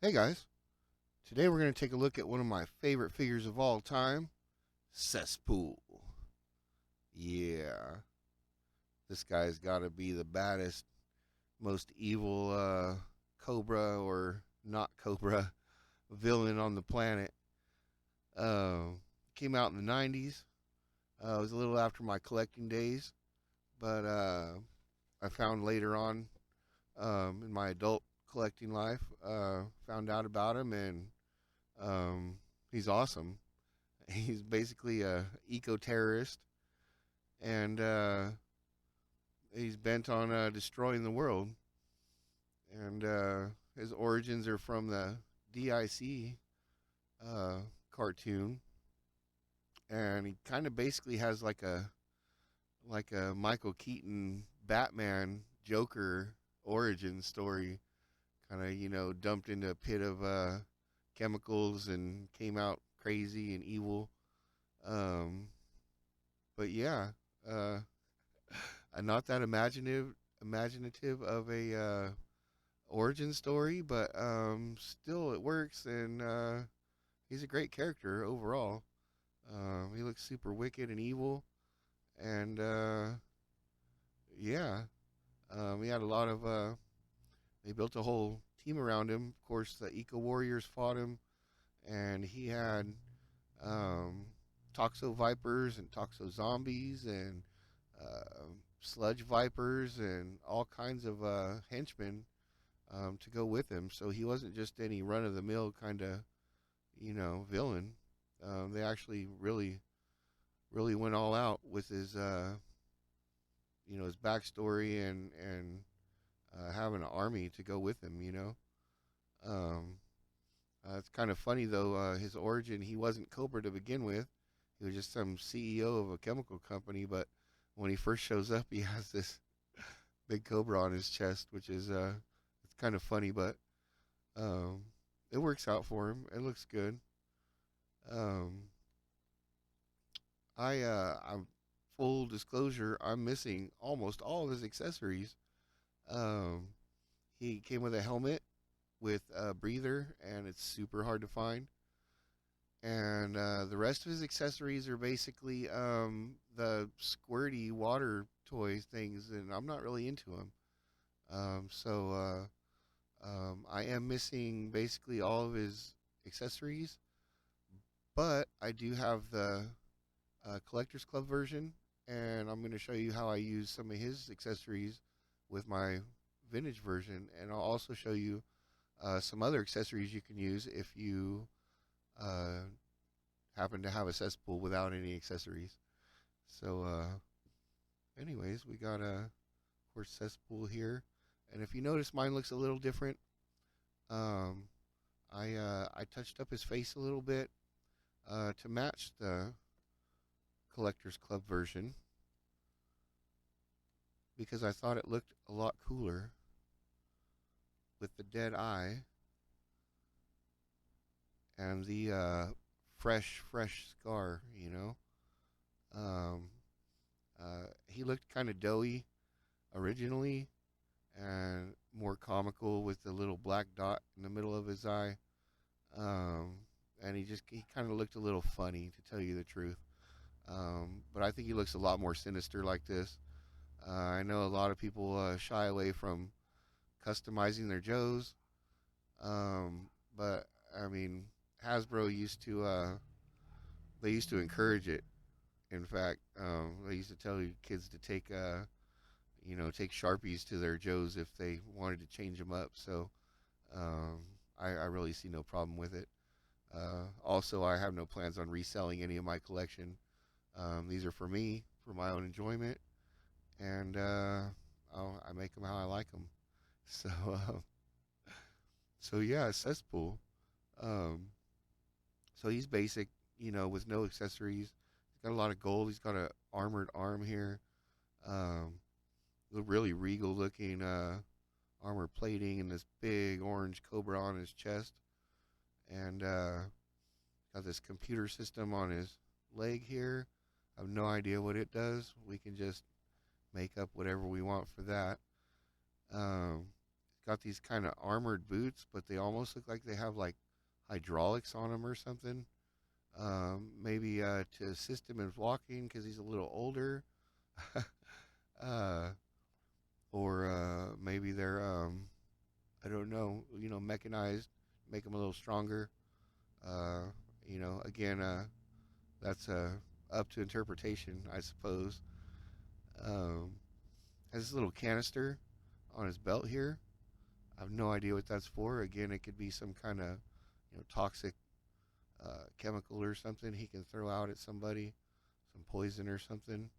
Hey guys, today we're going to take a look at one of my favorite figures of all time, Cesspool. Yeah, this guy's got to be the baddest, most evil Cobra or not Cobra villain on the planet. Uh, Came out in the 90s. It was a little after my collecting days, but I found later on in my adult collecting life, found out about him, and um, he's awesome. He's basically a eco terrorist, and he's bent on destroying the world. And his origins are from the DIC uh, cartoon, and he kind of basically has like a Michael Keaton Batman Joker origin story. Kind of dumped into a pit of chemicals and came out crazy and evil. Um, but yeah, uh, not that imaginative of a origin story, but still it works, and he's a great character overall. He looks super wicked and evil, and yeah, he had a lot of. They built a whole team around him. Of course, the Eco Warriors fought him, and he had um, Toxo Vipers and Toxo Zombies and uh, Sludge Vipers and all kinds of henchmen to go with him. So he wasn't just any run of the mill kind of villain. They actually really went all out with his his backstory and having an army to go with him. Um, it's kind of funny though. His origin, he wasn't Cobra to begin with. He was just some CEO of a chemical company. But when he first shows up, he has this big cobra on his chest, which is it's kind of funny, but um, it works out for him. It looks good. Um, I'm full disclosure. I'm missing almost all of his accessories. Um, he came with a helmet with a breather, and it's super hard to find. And the rest of his accessories are basically the squirty water toy things, and I'm not really into them. So I am missing basically all of his accessories, but I do have the collector's club version, and I'm going to show you how I use some of his accessories with my vintage version, and I'll also show you some other accessories you can use if you uh, happen to have a cesspool without any accessories. So, anyways, we got a of course cesspool here, and if you notice, mine looks a little different. Um, I touched up his face a little bit to match the collector's club version because I thought it looked a lot cooler with the dead eye and the fresh scar. Um, he looked kind of doughy originally and more comical with the little black dot in the middle of his eye. Um, and he kind of looked a little funny, to tell you the truth. But I think he looks a lot more sinister like this. I know a lot of people shy away from customizing their Joes, but I mean, Hasbro used to encourage it. In fact, they used to tell kids to take Sharpies to their Joes if they wanted to change them up. So um, I really see no problem with it. Also, I have no plans on reselling any of my collection. These are for me, for my own enjoyment, and I make them how I like them. So, so yeah, cesspool. Um, so he's basic, with no accessories. He's got a lot of gold. He's got a armored arm here. Um, really regal looking armor plating and this big orange cobra on his chest, and got this computer system on his leg here. I have no idea what it does. We can just make up whatever we want for that. Um, got these kind of armored boots, but they almost look like they have like hydraulics on them or something. Maybe to assist him in walking because he's a little older. uh, or maybe they're I don't know, mechanized, make them a little stronger. Uh, again, that's up to interpretation, I suppose. Um, has this little canister on his belt here. I have no idea what that's for. Again, it could be some kind of toxic chemical or something he can throw out at somebody, some poison or something.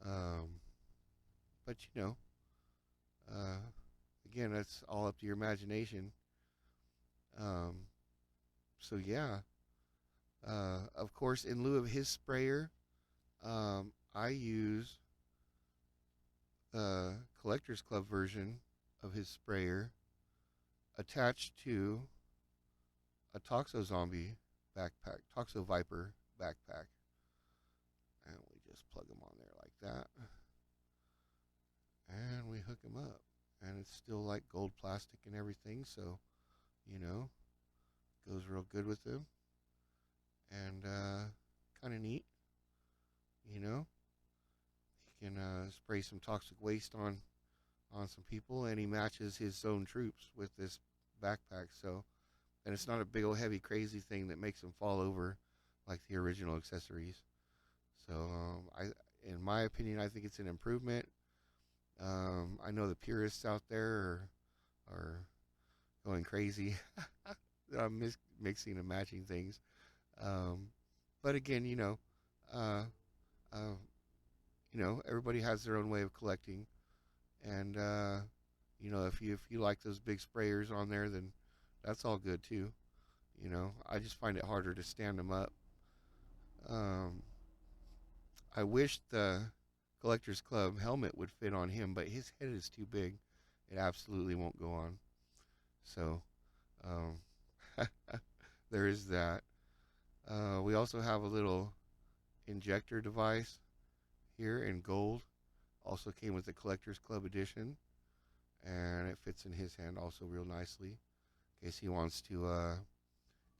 Um, but uh, again, that's all up to your imagination. Um, so yeah, of course, in lieu of his sprayer, I use the collector's club version of his sprayer attached to a Toxo Zombie backpack, Toxo Viper backpack. And we just plug them on there like that. And we hook them up. And it's still like gold plastic and everything, so, you know, goes real good with them. And kind of neat, you know. He can spray some toxic waste on some people, and he matches his own troops with this backpack. So, and it's not a big old heavy crazy thing that makes them fall over like the original accessories. So, in my opinion, I think it's an improvement. I know the purists out there are going crazy. I'm mixing and matching things. Um, but again, uh, uh, everybody has their own way of collecting, and if you like those big sprayers on there, then that's all good too. I just find it harder to stand them up. Um, I wish the Collectors Club helmet would fit on him, but his head is too big. It absolutely won't go on. So um, there is that. We also have a little injector device here in gold. Also came with the Collectors Club edition, and it fits in his hand also real nicely in case he wants to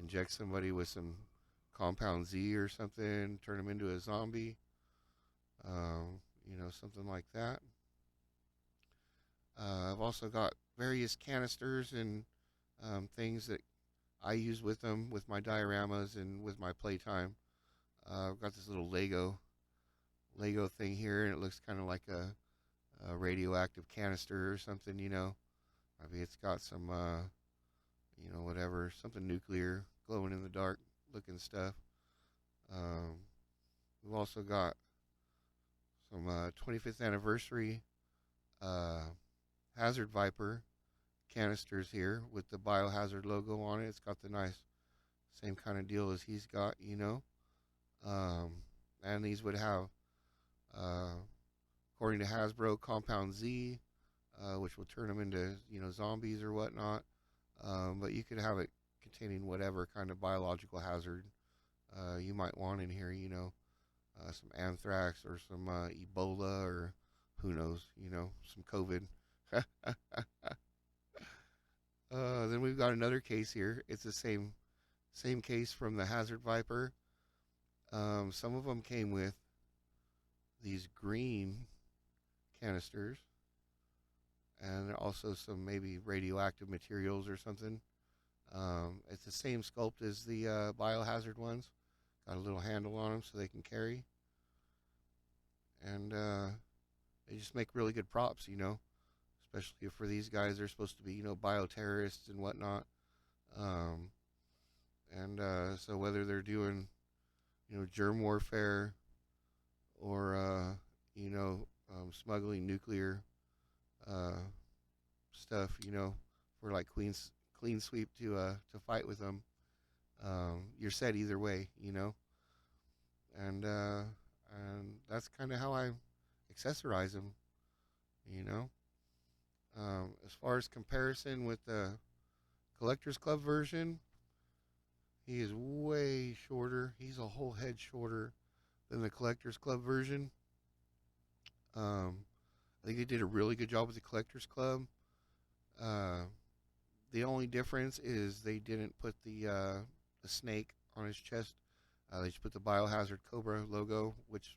inject somebody with some Compound Z or something, turn him into a zombie, something like that. I've also got various canisters and things that I use with them, with my dioramas and with my playtime. I've got this little Lego thing here, and it looks kind of like a radioactive canister or something. Maybe it's got some, whatever, something nuclear, glowing in the dark looking stuff. Um, we've also got some 25th anniversary uh, Hazard Viper canisters here with the Biohazard logo on it. It's got the nice same kind of deal as he's got. Um, and these would have, uh, according to Hasbro, Compound Z, which will turn them into zombies or whatnot. But you could have it containing whatever kind of biological hazard you might want in here. Some anthrax or some Ebola or who knows, some COVID. Then we've got another case here. It's the same case from the Hazard Viper. Some of them came with these green canisters, and also some maybe radioactive materials or something. It's the same sculpt as the biohazard ones. Got a little handle on them so they can carry, and they just make really good props. Especially for these guys, they're supposed to be bioterrorists and whatnot. Um, and so whether they're doing germ warfare or smuggling nuclear uh, stuff, for like clean sweep to fight with them. You're set either way. And that's kind of how I accessorize them. You know, as far as comparison with the Collectors Club version, he is way shorter. He's a whole head shorter than the Collectors Club version. I think they did a really good job with the Collectors Club. Uh, the only difference is they didn't put the snake on his chest. They just put the Biohazard Cobra logo, which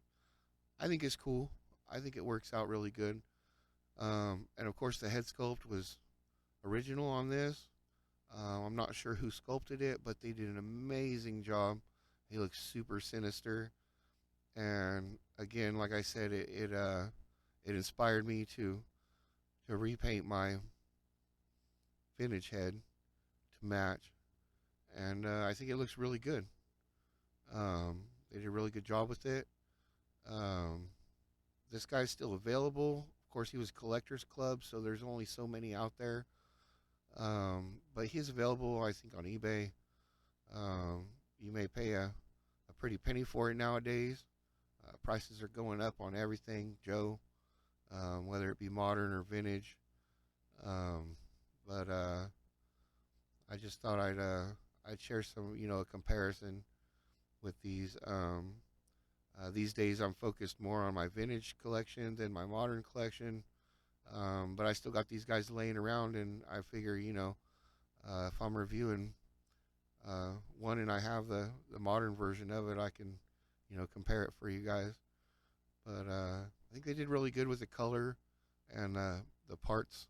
I think is cool. I think it works out really good. And of course, the head sculpt was original on this. I'm not sure who sculpted it, but they did an amazing job. He looks super sinister, and again, like I said, it inspired me to repaint my vintage head to match, and I think it looks really good. They did a really good job with it. Um, this guy's still available. Of course, he was Collectors Club, so there's only so many out there. But he's available, I think, on eBay. Um, you may pay a pretty penny for it nowadays. Prices are going up on everything, Joe, whether it be modern or vintage. Um, but I just thought I'd share some, a comparison with these. These days, I'm focused more on my vintage collection than my modern collection. But I still got these guys laying around, and I figure, if I'm reviewing one and I have the modern version of it, I can, compare it for you guys. But I think they did really good with the color and the parts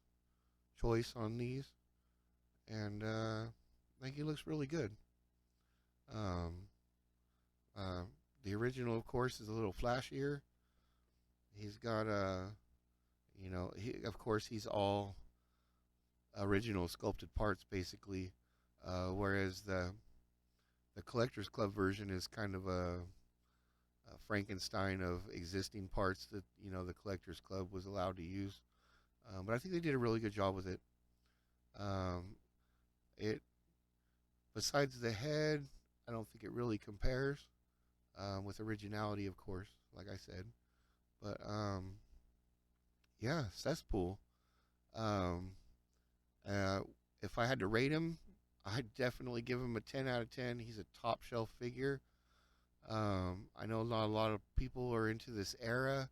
choice on these, and I think he looks really good. Um, uh, the original, of course, is a little flashier. He's got of course, he's all original sculpted parts basically, whereas the collector's club version is kind of a Frankenstein of existing parts that the collector's club was allowed to use. But I think they did a really good job with it. Um, it besides the head, I don't think it really compares with originality, of course, like I said. But yeah, Cesspool. Um, uh, if I had to rate him, I'd definitely give him a 10 out of 10. He's a top shelf figure. I know not a lot of people are into this era,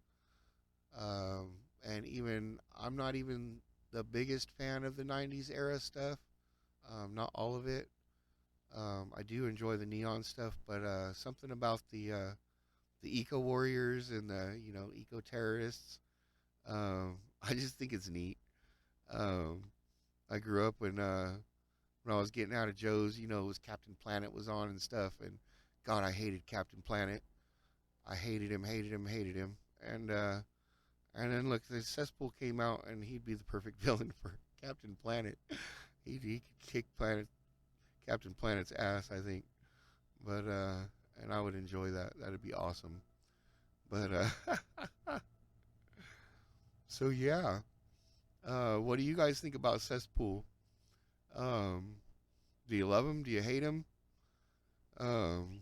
um, and even I'm not even the biggest fan of the '90s era stuff. Not all of it. I do enjoy the neon stuff, but something about the eco warriors and the eco terrorists. I just think it's neat. Um, I grew up when I was getting out of Joe's. It was Captain Planet was on and stuff, and God, I hated Captain Planet. I hated him, hated him, hated him. And then look, the Cesspool came out, and he'd be the perfect villain for Captain Planet. He could kick Captain Planet's ass, I think. But and I would enjoy that. That'd be awesome. But so yeah. What do you guys think about Cesspool? Um, do you love him? Do you hate him? Um,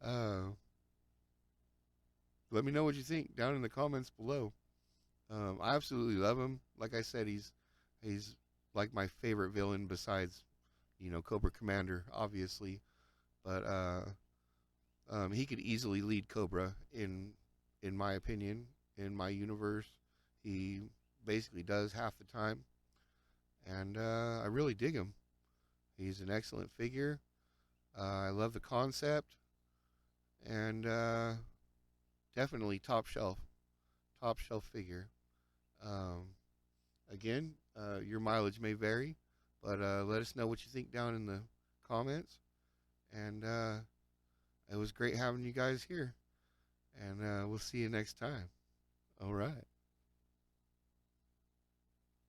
uh, let me know what you think down in the comments below. I absolutely love him. Like I said, he's like my favorite villain besides Cobra Commander, obviously. But he could easily lead Cobra in my opinion, in my universe. He basically does half the time, and I really dig him. He's an excellent figure. I love the concept, and definitely top shelf figure. Um, again, your mileage may vary, but let us know what you think down in the comments. And it was great having you guys here, and we'll see you next time. All right.